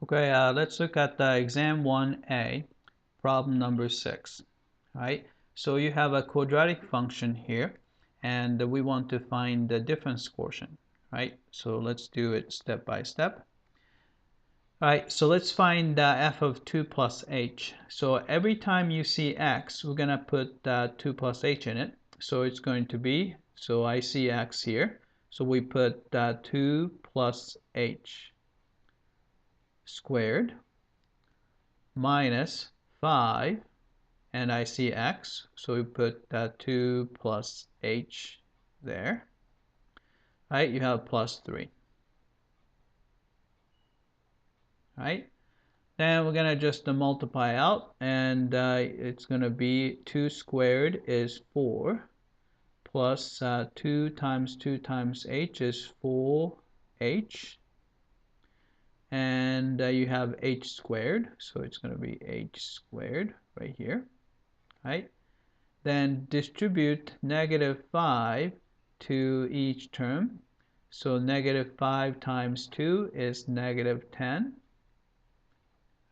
Okay, let's look at the exam 1A, problem number 6. Right? So you have a quadratic function here, and we want to find the difference quotient. Right? So let's do it step by step. Alright, so let's find f of 2 plus h. So every time you see x, we're going to put 2 plus h in it. So it's going to be, so I see x here. So we put 2 plus h squared minus 5, and I see x, so we put 2 plus h there. Right, you have plus 3. Right, then we're going to just multiply out, and it's going to be 2 squared is 4, plus 2 times 2 times h is 4h, and you have h squared, so it's going to be h squared right here. Right, then distribute negative 5 to each term. So negative 5 times 2 is negative 10.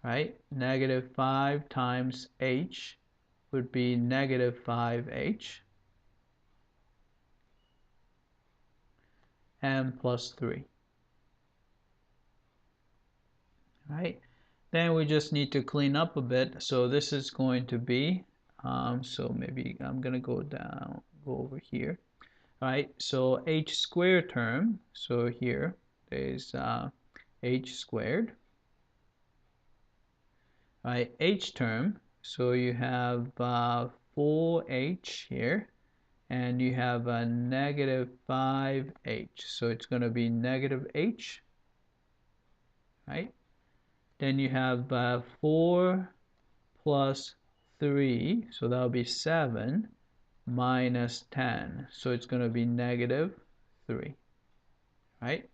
Right? Negative 5 times h would be negative 5h. And plus 3. Right? Then we just need to clean up a bit. So this is going to be, so maybe I'm going to go over here. Right, so h squared term, so here there's h squared. Right, h term, so you have 4h here, and you have a negative 5h, so it's going to be negative h. Right, then you have 4 plus 3, so that'll be 7 minus 10, so it's going to be negative 3. Right,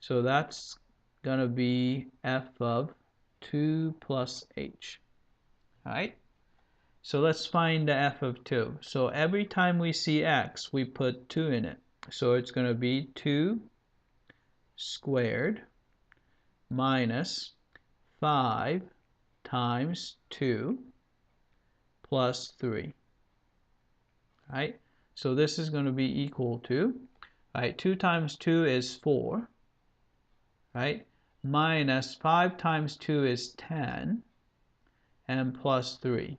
so that's going to be f of 2 plus h. Alright, so let's find the f of 2. So every time we see x, we put 2 in it. So it's going to be 2 squared minus 5 times 2 plus 3. Alright, so this is going to be equal to, right, 2 times 2 is 4. Right, minus 5 times 2 is 10, and plus 3.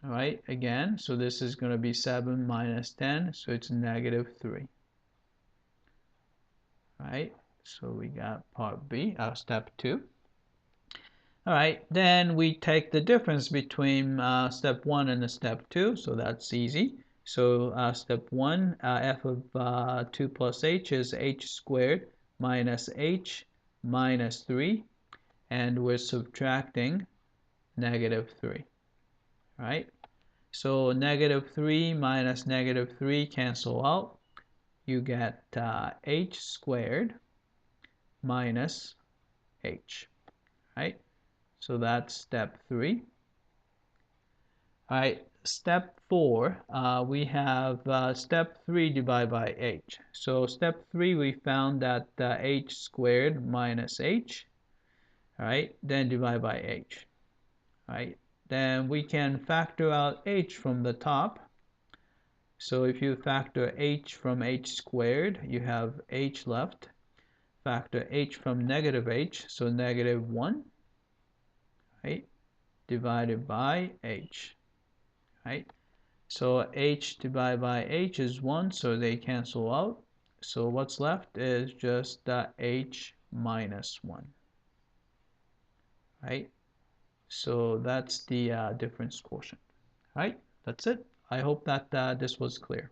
All right, again, so this is going to be 7 minus 10, so it's negative 3. All right, so we got part B, step 2. All right, then we take the difference between step 1 and step 2, so that's easy. So step 1, f of 2 plus h is h squared minus h minus 3, and we're subtracting negative 3. All right, so negative 3 minus negative 3 cancel out. You get h squared minus h. Right, so that's step 3. All right, step 4, we have step 3 divided by h. So step 3, we found that h squared minus h. All right, then divide by h. All right, then we can factor out h from the top. So if you factor h from h squared, you have h left. Factor h from negative h, so negative 1, right, divided by h. Right, so h divided by h is 1, so they cancel out. So what's left is just h minus 1. Right, so that's the difference quotient. Right, that's it. I hope that this was clear.